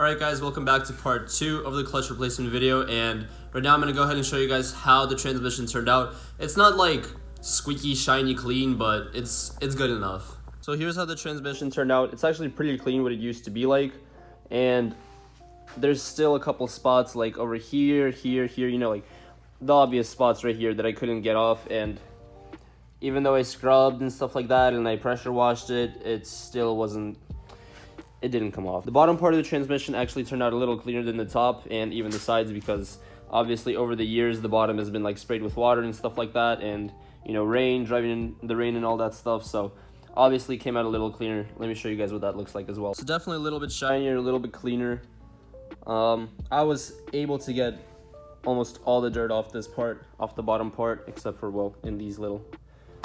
Alright guys, welcome back to part 2 of the clutch replacement video, and right now I'm going to go ahead and show you guys how the transmission turned out. It's not like squeaky, shiny, clean, but it's good enough. So here's how the transmission turned out. It's actually pretty clean what it used to be like, and there's still a couple spots like over here, you know, like the obvious spots right here that I couldn't get off, and even though I scrubbed and stuff like that and I pressure washed it, it still wasn't, it didn't come off. The bottom part of the transmission actually turned out a little cleaner than the top and even the sides, because obviously over the years the bottom has been like sprayed with water and stuff like that, and you know, rain, driving in the rain and all that stuff, so obviously came out a little cleaner. Let me show you guys what that looks like as well. So definitely a little bit shinier, a little bit cleaner. I was able to get almost all the dirt off this part, off the bottom part, except for, well, in these little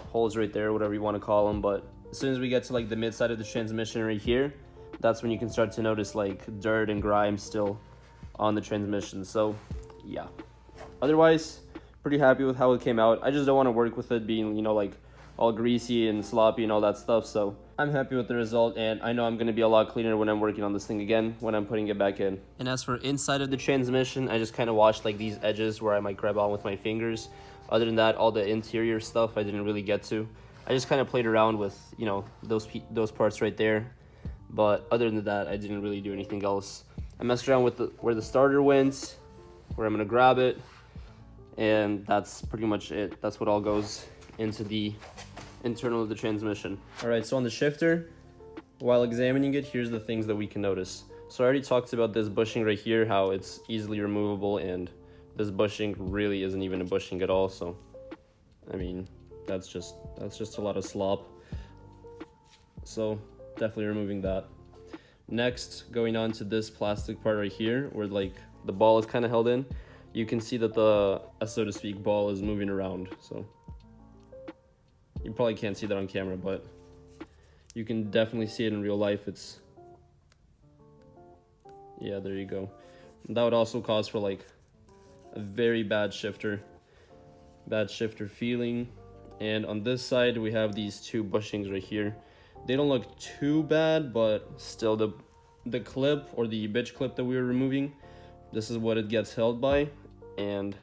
holes right there, whatever you want to call them. But as soon as we get to like the mid side of the transmission right here, that's when you can start to notice like dirt and grime still on the transmission. So yeah, otherwise pretty happy with how it came out. I just don't want to work with it being, you know, like all greasy and sloppy and all that stuff, so I'm happy with the result, and I know I'm going to be a lot cleaner when I'm working on this thing again, when I'm putting it back in. And as for inside of the transmission, I just kind of washed like these edges where I might grab on with my fingers. Other than that, all the interior stuff I didn't really get to. I just kind of played around with, you know, those parts right there. But other than that, I didn't really do anything else. I messed around with where the starter went, where I'm going to grab it, and that's pretty much it. That's what all goes into the internal of the transmission. All right, so on the shifter, while examining it, here's the things that we can notice. So I already talked about this bushing right here, how it's easily removable, and this bushing really isn't even a bushing at all. So I mean, that's just a lot of slop. So definitely removing that. Next, going on to this plastic part right here, where like the ball is kind of held in, you can see that the, so to speak, ball is moving around. So you probably can't see that on camera, but you can definitely see it in real life. It's, yeah, there you go. And that would also cause for like a very bad shifter feeling. And on this side, we have these two bushings right here. They don't look too bad, but still the clip, or the bitch clip that we were removing, this is what it gets held by, and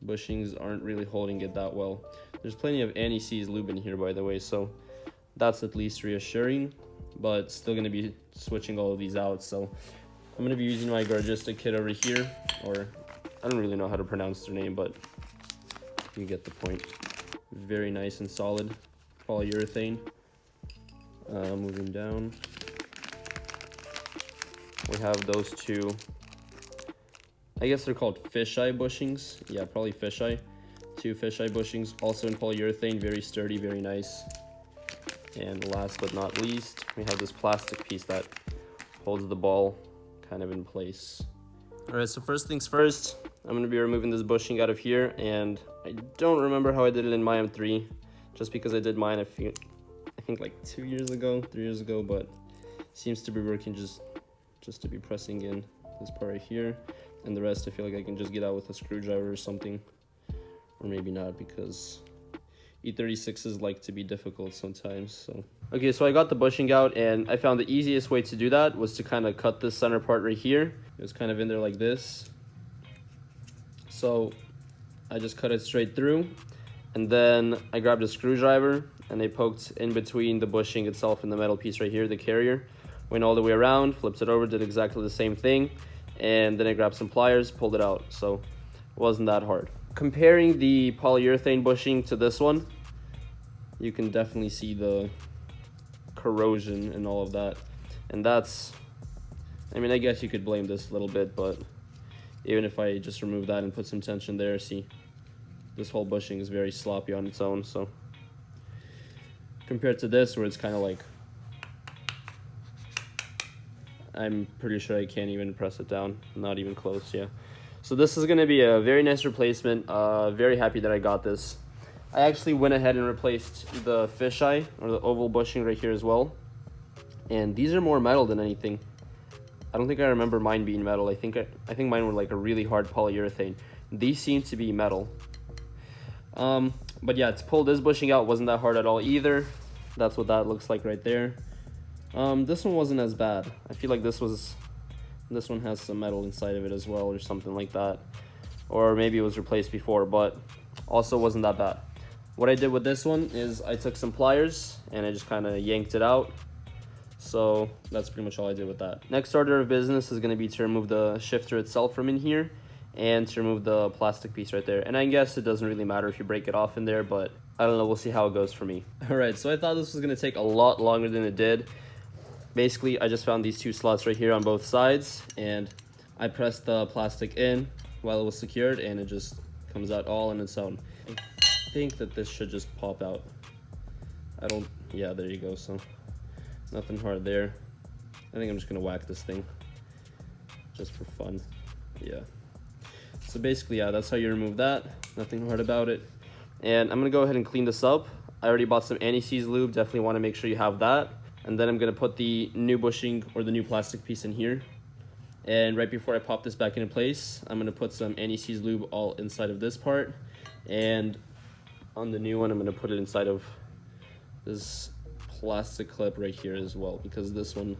bushings aren't really holding it that well. There's plenty of anti-seize lube in here, by the way, so that's at least reassuring, but still going to be switching all of these out. So I'm going to be using my Gargista kit over here, or I don't really know how to pronounce their name, but you get the point. Very nice and solid polyurethane. Moving down, we have those two, I guess they're called fisheye bushings. Yeah, probably fisheye. Two fisheye bushings, also in polyurethane, very sturdy, very nice. And last but not least, we have this plastic piece that holds the ball kind of in place. All right, so first things first, I'm going to be removing this bushing out of here, and I don't remember how I did it in my M3, just because I did mine I think like 3 years ago, but seems to be working just to be pressing in this part right here, and the rest I feel like I can just get out with a screwdriver or something, or maybe not, because E36s like to be difficult sometimes. So okay, so I got the bushing out, and I found the easiest way to do that was to kind of cut this center part right here. It was kind of in there like this, so I just cut it straight through, and then I grabbed a screwdriver and I poked in between the bushing itself and the metal piece right here, the carrier. Went all the way around, flipped it over, did exactly the same thing, and then I grabbed some pliers, pulled it out. So it wasn't that hard. Comparing the polyurethane bushing to this one, you can definitely see the corrosion and all of that. And that's, I mean, I guess you could blame this a little bit, but even if I just remove that and put some tension there, see, this whole bushing is very sloppy on its own. So compared to this, where it's kind of like, I'm pretty sure I can't even press it down, not even close. Yeah, so this is going to be a very nice replacement. Very happy that I got this. I actually went ahead and replaced the fisheye, or the oval bushing right here as well, and these are more metal than anything. I don't think I remember mine being metal. I think mine were like a really hard polyurethane. These seem to be metal. But yeah, to pull this bushing out wasn't that hard at all either. That's what that looks like right there. This one wasn't as bad. I feel like this was This one has some metal inside of it as well, or something like that. Or maybe it was replaced before, but also wasn't that bad. What I did with this one is I took some pliers and I just kind of yanked it out. So that's pretty much all I did with that. Next order of business is going to be to remove the shifter itself from in here and to remove the plastic piece right there. And I guess it doesn't really matter if you break it off in there, but I don't know, we'll see how it goes for me. All right, so I thought this was going to take a lot longer than it did. Basically, I just found these two slots right here on both sides, and I pressed the plastic in while it was secured, and it just comes out all on its own. I think that this should just pop out. Yeah, there you go. So nothing hard there. I think I'm just gonna whack this thing just for fun. Yeah. So basically, yeah, that's how you remove that. Nothing hard about it. And I'm gonna go ahead and clean this up. I already bought some anti-seize lube. Definitely want to make sure you have that. And then I'm gonna put the new bushing or the new plastic piece in here. And right before I pop this back into place, I'm gonna put some anti-seize lube all inside of this part. And on the new one, I'm gonna put it inside of this plastic clip right here as well, because this one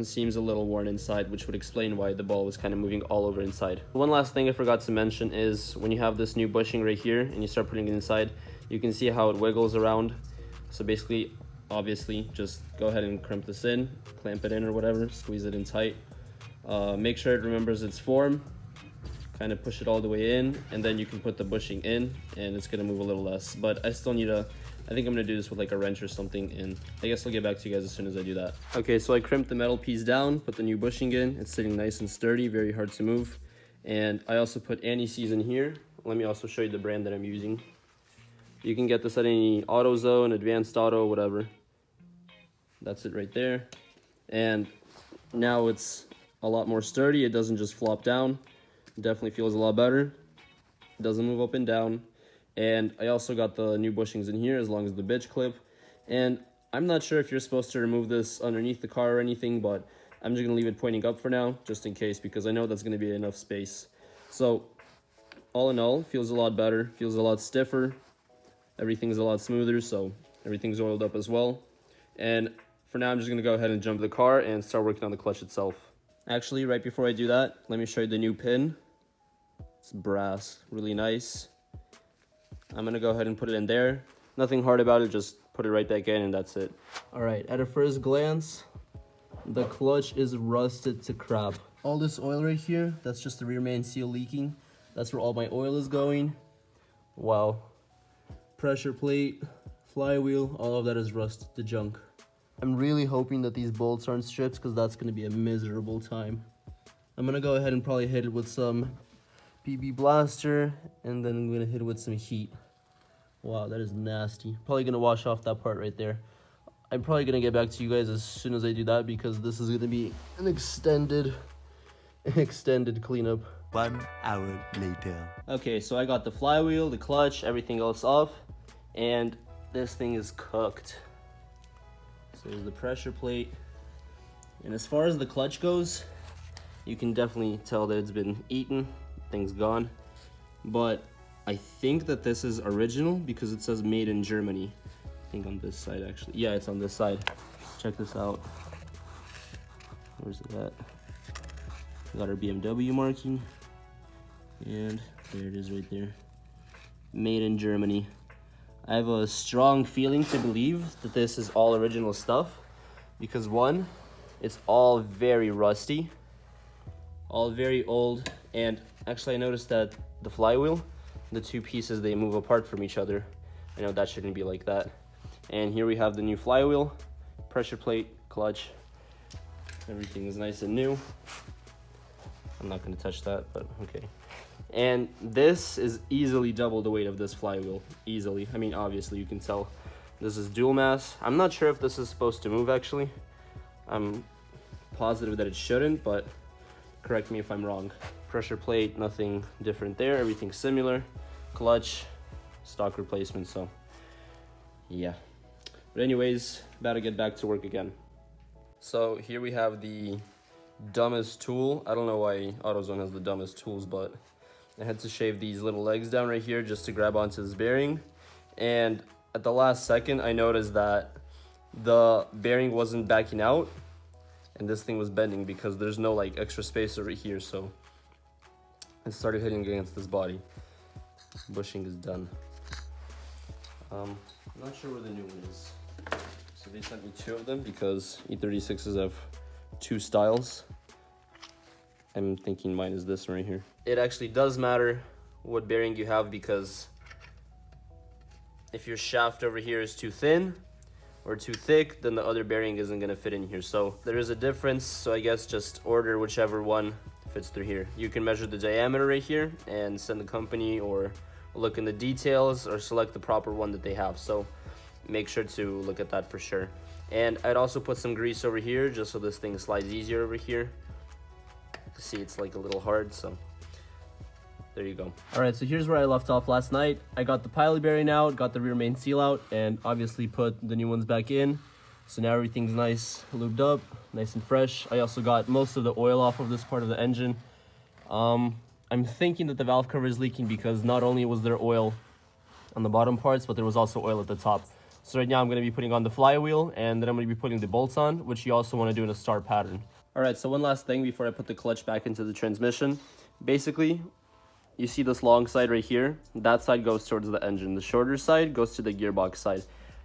seems a little worn inside, which would explain why the ball was kind of moving all over inside. One last thing I forgot to mention is when you have this new bushing right here and you start putting it inside, you can see how it wiggles around. So basically, obviously, just go ahead and crimp this in, clamp it in or whatever, squeeze it in tight. Make sure it remembers its form, kind of push it all the way in, and then you can put the bushing in and it's gonna move a little less. But I still need I think I'm gonna do this with like a wrench or something, and I guess I'll get back to you guys as soon as I do that. Okay, so I crimped the metal piece down, put the new bushing in. It's sitting nice and sturdy, very hard to move. And I also put anti-seize in here. Let me also show you the brand that I'm using. You can get this at any AutoZone, Advanced Auto, whatever. That's it right there. And now it's a lot more sturdy. It doesn't just flop down. It definitely feels a lot better. It doesn't move up and down. And I also got the new bushings in here, as long as the bitch clip. And I'm not sure if you're supposed to remove this underneath the car or anything, but I'm just gonna leave it pointing up for now, just in case, because I know that's gonna be enough space. So all in all, feels a lot better, feels a lot stiffer. Everything's a lot smoother, so everything's oiled up as well. And for now, I'm just gonna go ahead and jump the car and start working on the clutch itself. Actually, right before I do that, let me show you the new pin. It's brass, really nice. I'm gonna go ahead and put it in there. Nothing hard about it, just put it right back in and that's it. All right, at a first glance, the clutch is rusted to crap. All this oil right here, that's just the rear main seal leaking. That's where all my oil is going. Wow. Pressure plate, flywheel, all of that is rusted to junk. I'm really hoping that these bolts aren't stripped, because that's gonna be a miserable time. I'm gonna go ahead and probably hit it with some PB Blaster, and then I'm gonna hit it with some heat. Wow, that is nasty. Probably gonna wash off that part right there. I'm probably gonna get back to you guys as soon as I do that, because this is gonna be an extended cleanup. 1 hour later. Okay, so I got the flywheel, the clutch, everything else off, and this thing is cooked. So there's the pressure plate. And as far as the clutch goes, you can definitely tell that it's been eaten, thing's gone. But I think that this is original because it says made in Germany. I think on this side actually. Yeah, it's on this side. Check this out. Where's it at? Got our BMW marking. And there it is right there. Made in Germany. I have a strong feeling to believe that this is all original stuff, because one, it's all very rusty, all very old, and actually I noticed that the flywheel, the two pieces, they move apart from each other. I know that shouldn't be like that. And here we have the new flywheel, pressure plate, clutch. Everything is nice and new. I'm not going to touch that, but okay. And this is easily double the weight of this flywheel, easily. I mean, obviously you can tell this is dual mass. I'm not sure if this is supposed to move actually. I'm positive that it shouldn't, but correct me if I'm wrong. Pressure plate, nothing different there, everything's similar. Clutch, stock replacement, so yeah. But anyways, about to get back to work again. So here we have the dumbest tool. I don't know why AutoZone has the dumbest tools, but I had to shave these little legs down right here just to grab onto this bearing. And at the last second, I noticed that the bearing wasn't backing out. and this thing was bending because there's no like extra space over here, so it started hitting against this body. Bushing is done. I'm not sure where the new one is. So they sent me 2 of them because E36s have 2 styles. I'm thinking mine is this one right here. It actually does matter what bearing you have, because if your shaft over here is too thin or too thick, then the other bearing isn't gonna fit in here. So there is a difference, so I guess just order whichever one fits through here. You can measure the diameter right here and send the company, or look in the details, or select the proper one that they have. So make sure to look at that for sure. And I'd also put some grease over here just so this thing slides easier over here. See, it's like a little hard, so there you go. All right, so here's where I left off last night. I got the pilot bearing out, got the rear main seal out, and obviously put the new ones back in. So now everything's nice, lubed up, nice and fresh. I also got most of the oil off of this part of the engine. I'm thinking that the valve cover is leaking because not only was there oil on the bottom parts, but there was also oil at the top. So right now I'm going to be putting on the flywheel, and then I'm going to be putting the bolts on, which you also want to do in a star pattern. All right, so one last thing before I put the clutch back into the transmission. Basically, you see this long side right here? That side goes towards the engine. The shorter side goes to the gearbox side.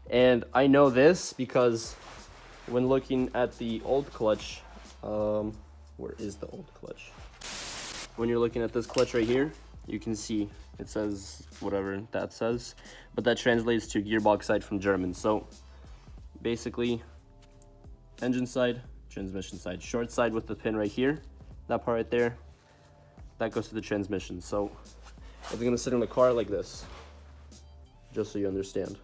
And I know this because when looking at the old clutch, where is the old clutch? When you're looking at this clutch right here, you can see it says whatever that says, but that translates to gearbox side from German. So basically, engine side, transmission side. Short side with the pin right here, that part right there, that goes to the transmission. So it's gonna sit in the car like this, just so you understand.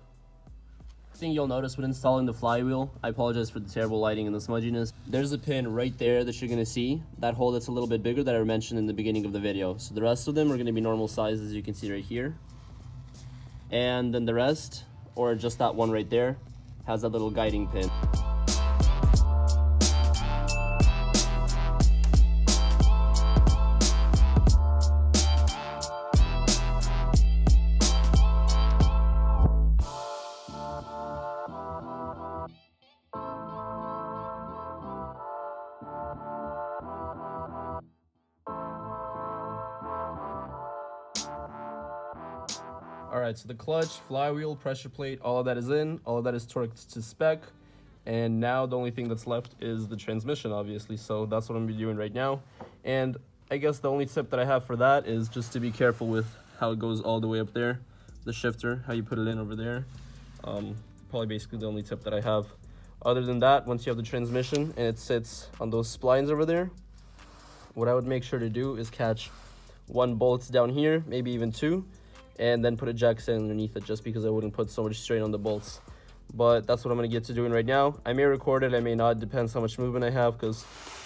Thing you'll notice when installing the flywheel, I apologize for the terrible lighting and the smudginess. There's a pin right there that you're gonna see, that hole that's a little bit bigger that I mentioned in the beginning of the video. So the rest of them are gonna be normal size, as you can see right here. And then the rest, or just that one right there, has that little guiding pin. All right, so the clutch, flywheel, pressure plate, all of that is in, all of that is torqued to spec. And now the only thing that's left is the transmission, obviously. So that's what I'm gonna be doing right now. And I guess the only tip that I have for that is just to be careful with how it goes all the way up there. The shifter, how you put it in over there. Probably basically the only tip that I have. Other than that, once you have the transmission and it sits on those splines over there, what I would make sure to do is catch 1 bolt down here, maybe even 2, and then put a jack stand underneath it, just because I wouldn't put so much strain on the bolts. But that's what I'm gonna get to doing right now. I may record it, I may not, depends how much movement I have, because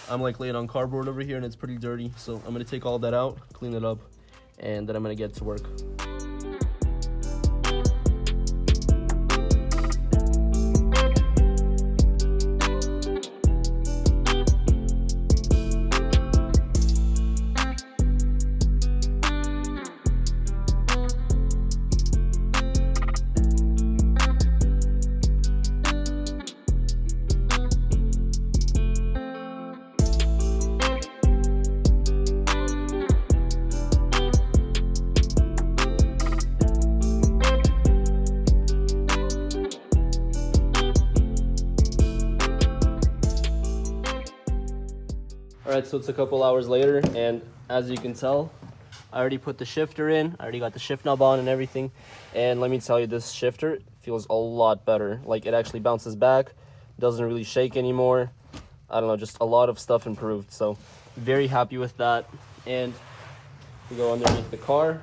I'm like laying on cardboard over here and it's pretty dirty. So I'm gonna take all that out, clean it up, and then I'm gonna get to work. All right, so it's a couple hours later, and as you can tell, I already put the shifter in. I already got the shift knob on and everything. And let me tell you, this shifter feels a lot better. Like, it actually bounces back, doesn't really shake anymore. I don't know, just a lot of stuff improved. So very happy with that. And we go underneath the car.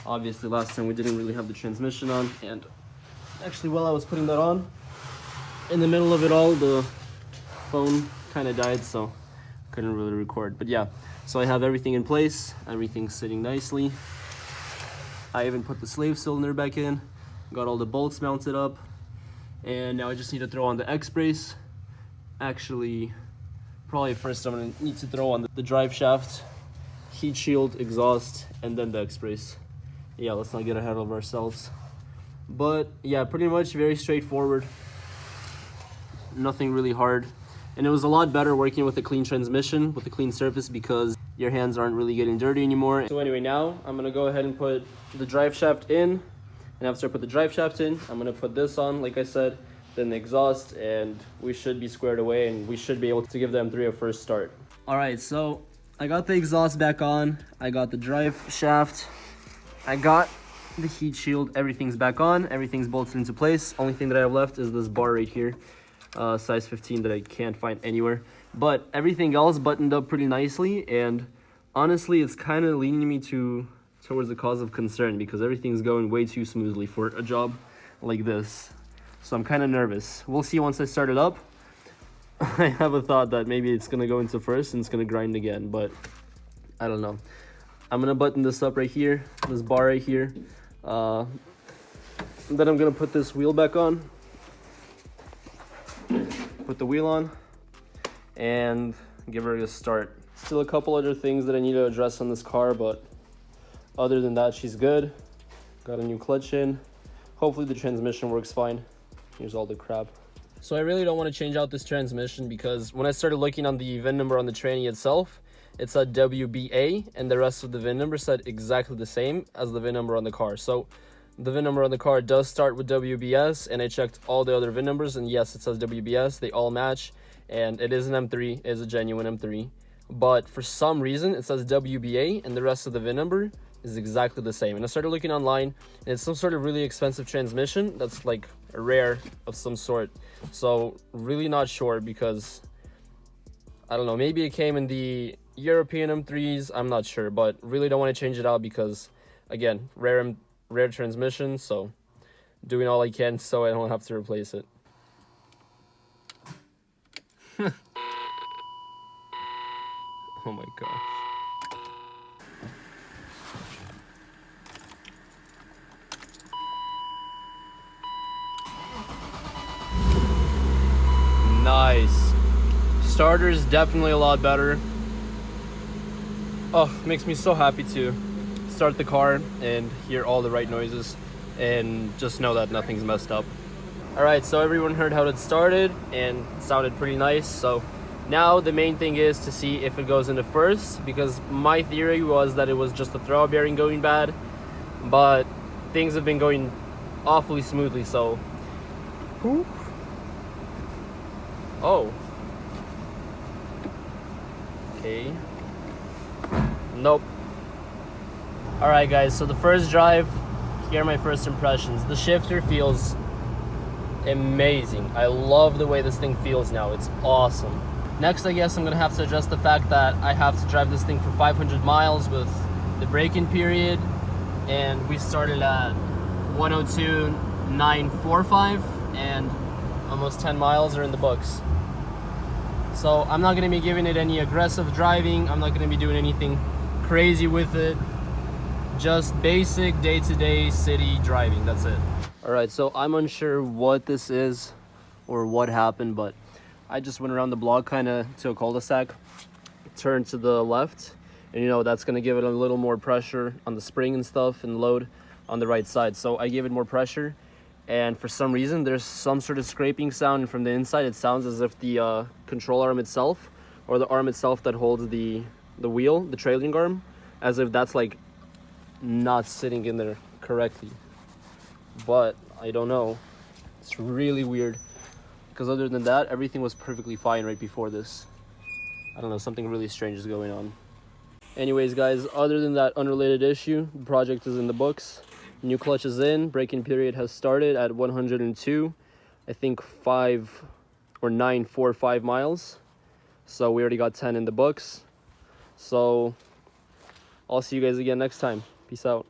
Obviously, last time we didn't really have the transmission on. And actually, while I was putting that on, in the middle of it all, the phone kind of died, so couldn't really record. But yeah, so I have everything in place, everything's sitting nicely. I even put the slave cylinder back in, got all the bolts mounted up, and now I just need to throw on the X-brace. Actually, probably first I'm gonna need to throw on the drive shaft, heat shield, exhaust, and then the X-brace. Yeah, let's not get ahead of ourselves. But yeah, pretty much very straightforward, nothing really hard. And it was a lot better working with a clean transmission, with a clean surface, because your hands aren't really getting dirty anymore. So anyway, now I'm gonna go ahead and put the drive shaft in. And after I put the drive shaft in, I'm gonna put this on, like I said, then the exhaust, and we should be squared away and we should be able to give the M3 a first start. All right, so I got the exhaust back on. I got the drive shaft. I got the heat shield. Everything's back on. Everything's bolted into place. Only thing that I have left is this bar right here, size 15, that I can't find anywhere. But everything else buttoned up pretty nicely, and honestly, it's kind of leading me towards the cause of concern, because everything's going way too smoothly for a job like this. So I'm kind of nervous. We'll see once I start it up. I have a thought that maybe it's gonna go into first and it's gonna grind again, but I don't know. I'm gonna button this up right here, this bar right here. Then I'm gonna put this wheel back on. Put the wheel on and give her a start. Still a couple other things that I need to address on this car, but other than that, she's good. Got a new clutch in. Hopefully the transmission works fine. Here's all the crap. So I really don't want to change out this transmission, because when I started looking on the VIN number on the tranny itself, it said WBA, and the rest of the VIN number said exactly the same as the VIN number on the car. So the VIN number on the car does start with WBS, and I checked all the other VIN numbers, and yes, it says WBS. They all match, and it is an M3, it is a genuine M3. But for some reason, it says WBA, and the rest of the VIN number is exactly the same. And I started looking online, and it's some sort of really expensive transmission that's like a rare of some sort. So really not sure, because I don't know, maybe it came in the European M3s, I'm not sure, but really don't want to change it out, because again, rare transmission. So doing all I can so I don't have to replace it. Oh my gosh. Nice. Starter's definitely a lot better. Oh, makes me so happy to start the car and hear all the right noises and just know that nothing's messed up. All right, so everyone heard how it started and it sounded pretty nice. So now the main thing is to see if it goes into first, because my theory was that it was just the throttle bearing going bad, but things have been going awfully smoothly. So oh, okay, nope. All right guys, so the first drive, here are my first impressions. The shifter feels amazing. I love the way this thing feels now. It's awesome. Next, I guess I'm gonna have to adjust the fact that I have to drive this thing for 500 miles with the break-in period, and we started at 102.945, and almost 10 miles are in the books. So I'm not gonna be giving it any aggressive driving. I'm not gonna be doing anything crazy with it. Just basic day-to-day city driving, that's it. All right, so I'm unsure what this is or what happened, but I just went around the block kind of to a cul-de-sac, turned to the left, and you know, that's gonna give it a little more pressure on the spring and stuff and load on the right side. So I gave it more pressure, and for some reason there's some sort of scraping sound from the inside. It sounds as if the control arm itself, or the arm itself that holds the wheel, the trailing arm, as if that's like not sitting in there correctly. But I don't know, it's really weird, because other than that, everything was perfectly fine right before this. I don't know, something really strange is going on. Anyways guys, other than that unrelated issue, the project is in the books. New clutch is in, braking period has started at 102, I think 945 miles. So we already got 10 in the books. So I'll see you guys again next time. Peace out.